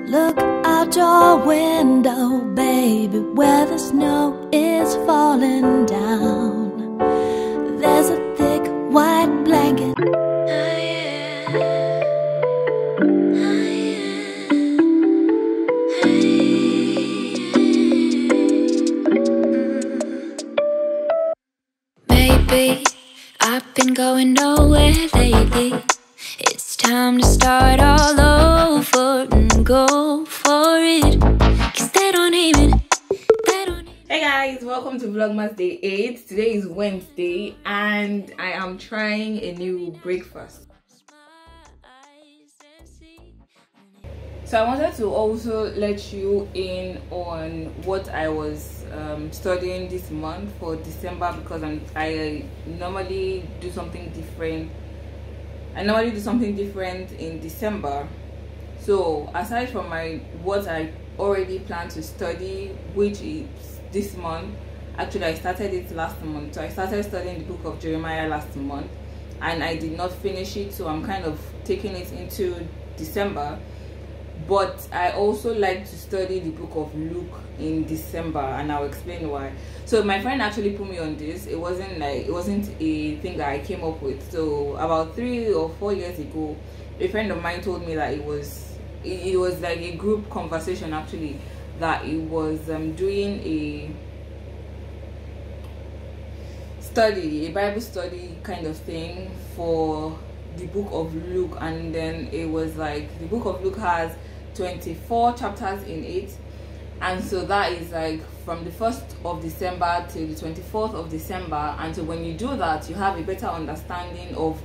Look out your window, baby, where the snow is falling down. There's a thick white blanket. Maybe I've been going nowhere lately. It's time to start all over and go for it. 'Cause they don't even. Hey guys, welcome to Vlogmas Day 8. Today is Wednesday and I am trying a new breakfast. So I wanted to also let you in on what I was studying this month for December, because I normally do something different. I normally do something different in December. So aside from what I already plan to study, which is this month, actually I started it last month. So I started studying the book of Jeremiah last month and I did not finish it, so I'm kind of taking it into December. But I also like to study the book of Luke in December, and I'll explain why. So my friend actually put me on this. It wasn't a thing that I came up with. So about 3 or 4 years ago, a friend of mine told me that it was like a group conversation actually, that it was doing a Bible study kind of thing for the book of Luke. And then it was like the book of Luke has 24 chapters in it, and so that is like from the 1st of December till the 24th of December. And so when you do that, you have a better understanding of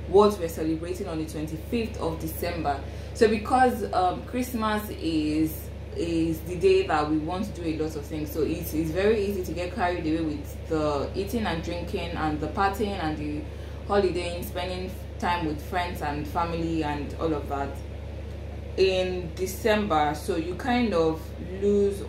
what we're celebrating on the 25th of December. So because Christmas is the day that we want to do a lot of things, so it's very easy to get carried away with the eating and drinking and the partying and the holidaying, spending time with friends and family and all of that in December. So you kind of lose,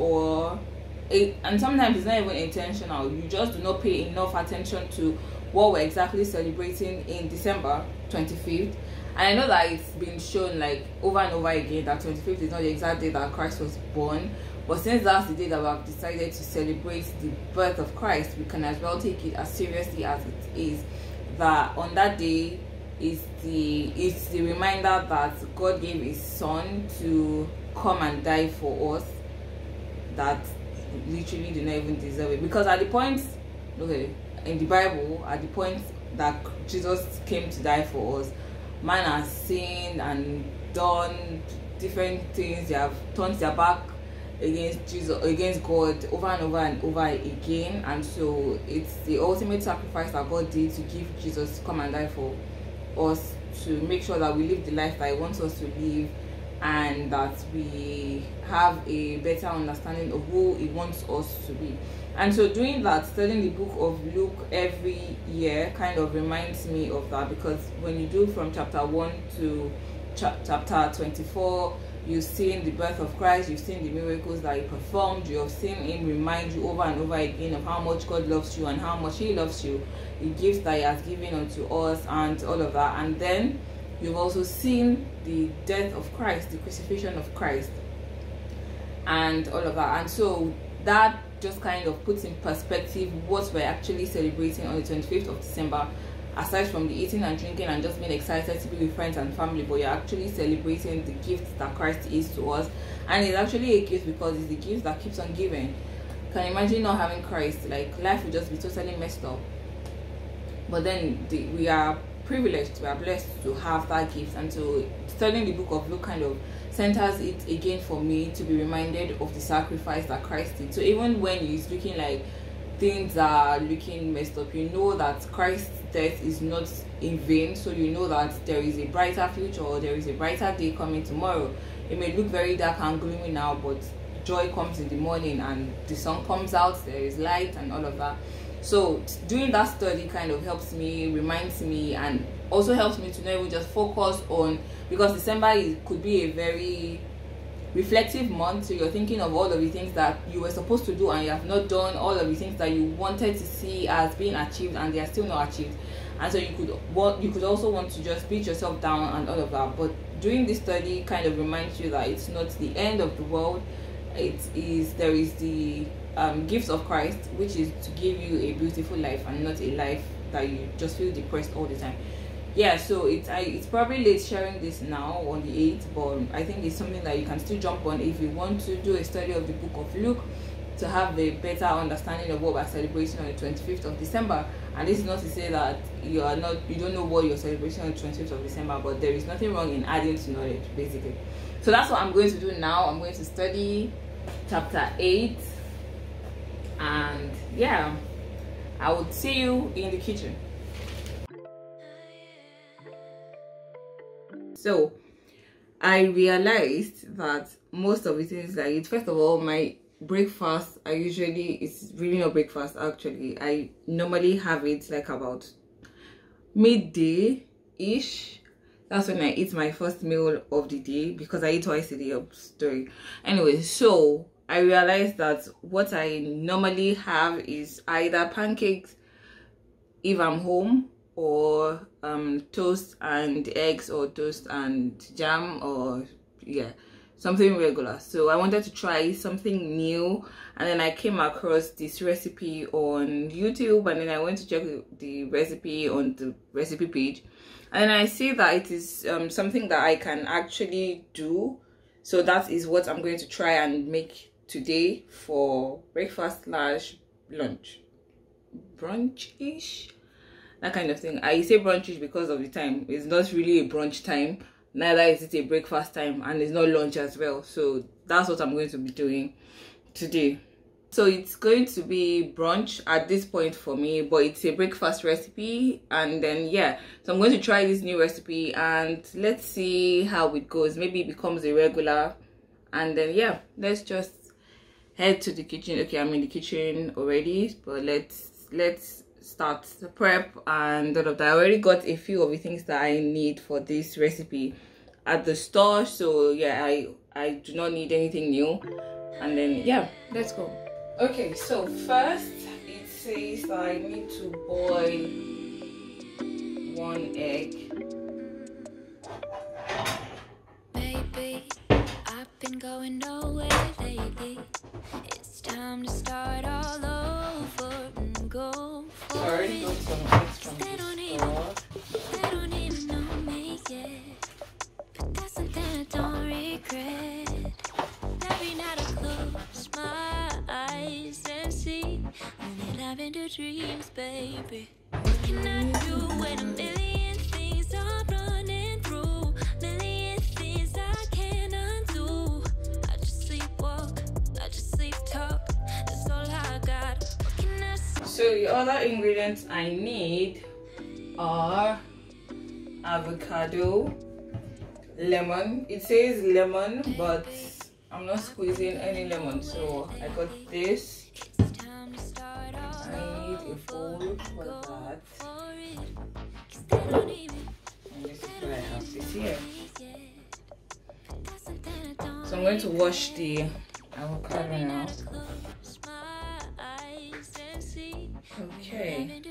and sometimes it's not even intentional, you just do not pay enough attention to what we're exactly celebrating in December 25th. And I know that it's been shown like over and over again that 25th is not the exact day that Christ was born, but since that's the day that we have decided to celebrate the birth of Christ, we can as well take it as seriously as it is, that on that day it's the reminder that God gave his son to come and die for us that literally do not even deserve it. Because at the point, in the Bible, at the point that Jesus came to die for us, man has sinned and done different things. They have turned their back against Jesus, against God, over and over and over again. And so it's the ultimate sacrifice that God did to give Jesus to come and die for us, to make sure that we live the life that he wants us to live, and that we have a better understanding of who he wants us to be. And so doing that, studying the book of Luke every year kind of reminds me of that, because when you do from chapter 1 to chapter 24, you've seen the birth of Christ, you've seen the miracles that he performed, you have seen him remind you over and over again of how much God loves you and how much he loves you, the gifts that he has given unto us and all of that. And then you've also seen the death of Christ, the crucifixion of Christ and all of that. And so that just kind of puts in perspective what we're actually celebrating on the 25th of December, aside from the eating and drinking and just being excited to be with friends and family. But you're actually celebrating the gift that Christ is to us, and it's actually a gift because it's the gift that keeps on giving. Can you imagine not having Christ? Like, life would just be totally messed up. But then we are privileged, we are blessed to have that gift. And so studying the book of Luke kind of centers it again for me, to be reminded of the sacrifice that Christ did. So even when it's looking like things are looking messed up, you know that Christ's death is not in vain. So you know that there is a brighter future, or there is a brighter day coming tomorrow. It may look very dark and gloomy now, but joy comes in the morning and the sun comes out, there is light and all of that. So doing that study kind of helps me, reminds me, and also helps me to not even just focus on, because December could be a very reflective month. So you're thinking of all of the things that you were supposed to do and you have not done, all of the things that you wanted to see as being achieved and they are still not achieved. and so you could also want to just beat yourself down and all of that. But doing this study kind of reminds you that it's not the end of the world. There is the gift of Christ, which is to give you a beautiful life and not a life that you just feel depressed all the time. Yeah, so it's probably late sharing this now on the 8th, but I think it's something that you can still jump on if you want to do a study of the book of Luke to have a better understanding of what we're celebrating on the 25th of December. And this is not to say that you don't know what you're celebrating on the 25th of December, but there is nothing wrong in adding to knowledge, basically. So that's what I'm going to do now. I'm going to study chapter 8, and yeah, I would see you in the kitchen. So I realized that most of the things that I eat, first of all, my breakfast, it's really not breakfast actually. I normally have it like about midday ish. That's when I eat my first meal of the day, because I eat twice a day. Story. Anyway, so I realized that what I normally have is either pancakes if I'm home, or toast and eggs, or toast and jam, or yeah, something regular. So I wanted to try something new, and then I came across this recipe on YouTube, and then I went to check the recipe on the recipe page, and I see that it is something that I can actually do. So that is what I'm going to try and make today for breakfast slash lunch, brunch-ish, that kind of thing. I say brunch because of the time. It's not really a brunch time, neither is it a breakfast time, and it's not lunch as well. So that's what I'm going to be doing today. So it's going to be brunch at this point for me, but it's a breakfast recipe. And then yeah, so I'm going to try this new recipe and let's see how it goes. Maybe it becomes a regular, and then yeah, let's just head to the kitchen. Okay, I'm in the kitchen already, but let's start the prep and all of that. I already got a few of the things that I need for this recipe at the store, so yeah, I do not need anything new. And then yeah, let's go. Okay, so first it says that I need to boil 1 egg. Baby, I've been going nowhere lately. It's time to start all over and go for I already got some eggs from the store. They don't even know me yet, but that's something I don't regret. Every night I close my eyes and see only lavender dreams, baby. What can I do when a million things are running through? Million things I can't undo. I just sleepwalk, I just sleep talk. That's all I got. What can I say? So the other ingredients I need are avocado, lemon. It says lemon, but I'm not squeezing any lemon, so I got this. I need a bowl for that. And this is what I have this here. So I'm going to wash the avocado now. Okay.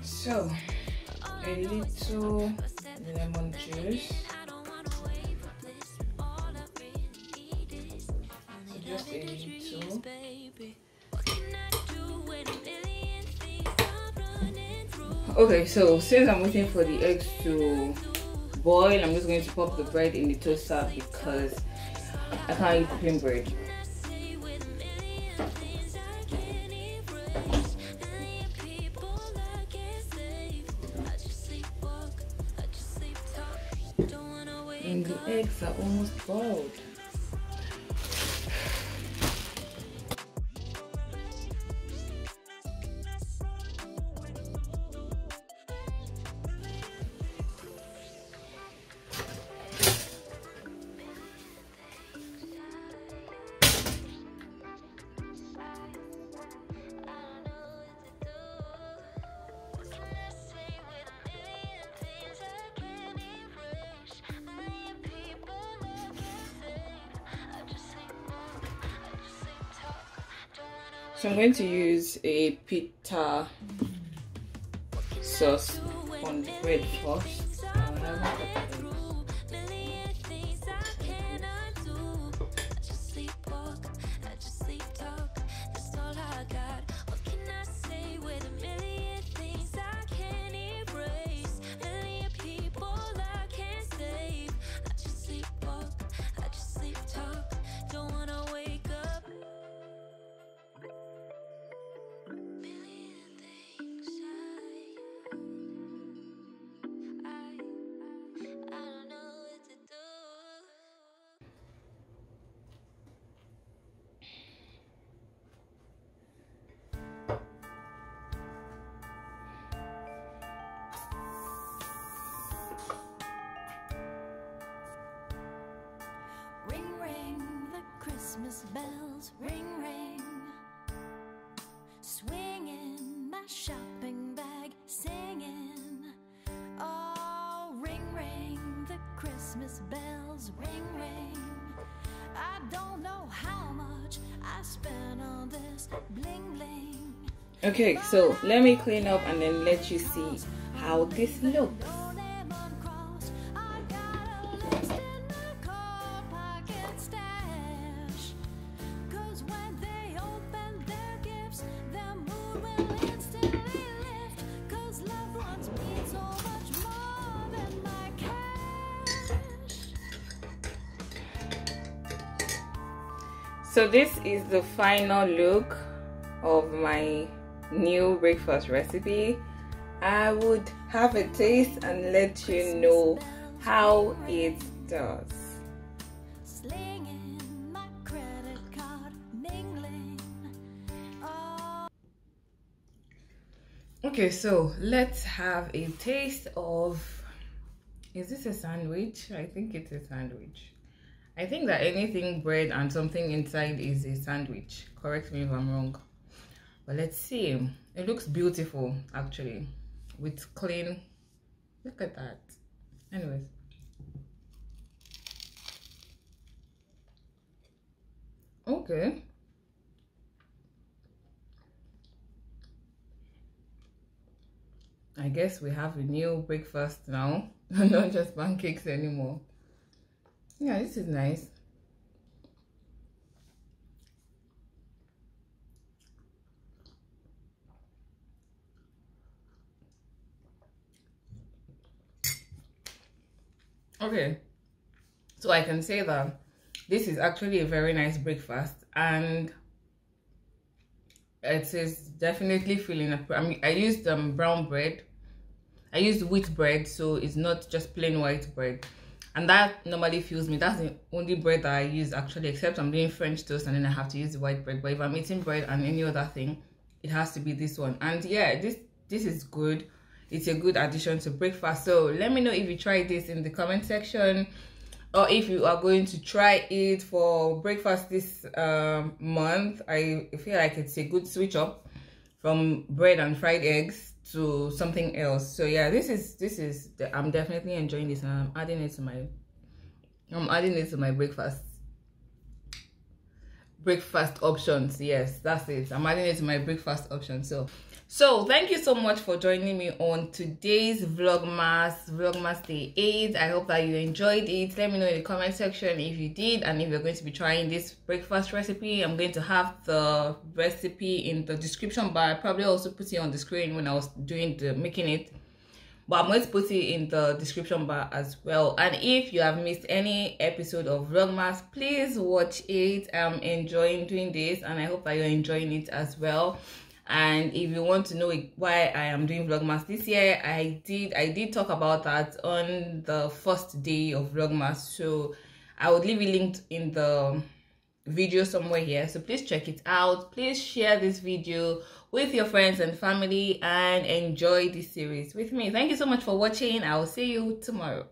So, a little lemon juice. So just a little. Okay, so since I'm waiting for the eggs to boil, I'm just going to pop the bread in the toaster because I can't eat plain bread. And the eggs are almost boiled. So I'm going to use a Pita sauce on the bread first. Christmas bells ring, ring, swinging my shopping bag, singing. Oh, ring, ring, the Christmas bells ring, ring. I don't know how much I spent on this bling, bling. Okay, so let me clean up and then let you see how this looks. So this is the final look of my new breakfast recipe. I would have a taste and let you know how it does. Okay, so let's have a taste of, is this a sandwich? I think it's a sandwich. I think that anything bread and something inside is a sandwich. Correct me if I'm wrong. But let's see. It looks beautiful actually. With clean. Look at that. Anyways. Okay. I guess we have a new breakfast now. Not just pancakes anymore. Yeah, this is nice. Okay, so I can say that this is actually a very nice breakfast, and it is definitely filling up. I mean, I used brown bread. I used wheat bread, so it's not just plain white bread. And that normally fills me. That's the only bread that I use actually, except I'm doing French toast and then I have to use the white bread. But if I'm eating bread and any other thing, it has to be this one. And yeah, this is good. It's a good addition to breakfast. So let me know if you tried this in the comment section, or if you are going to try it for breakfast this month. I feel like it's a good switch up from bread and fried eggs to something else. So yeah, I'm definitely enjoying this, and I'm adding it to my breakfast options. Yes, that's it. I'm adding it to my breakfast options. So thank you so much for joining me on today's Vlogmas Day 8. I hope that you enjoyed it. Let me know in the comment section if you did, and if you're going to be trying this breakfast recipe. I'm going to have the recipe in the description bar. I probably also put it on the screen when I was doing making it, but I'm going to put it in the description bar as well. And if you have missed any episode of Vlogmas, please watch it. I'm enjoying doing this, and I hope that you're enjoying it as well. And if you want to know why I am doing Vlogmas this year, I did talk about that on the first day of Vlogmas, so I would leave it linked in the video somewhere here, so please check it out. Please share this video with your friends and family and enjoy this series with me. Thank you so much for watching. I will see you tomorrow.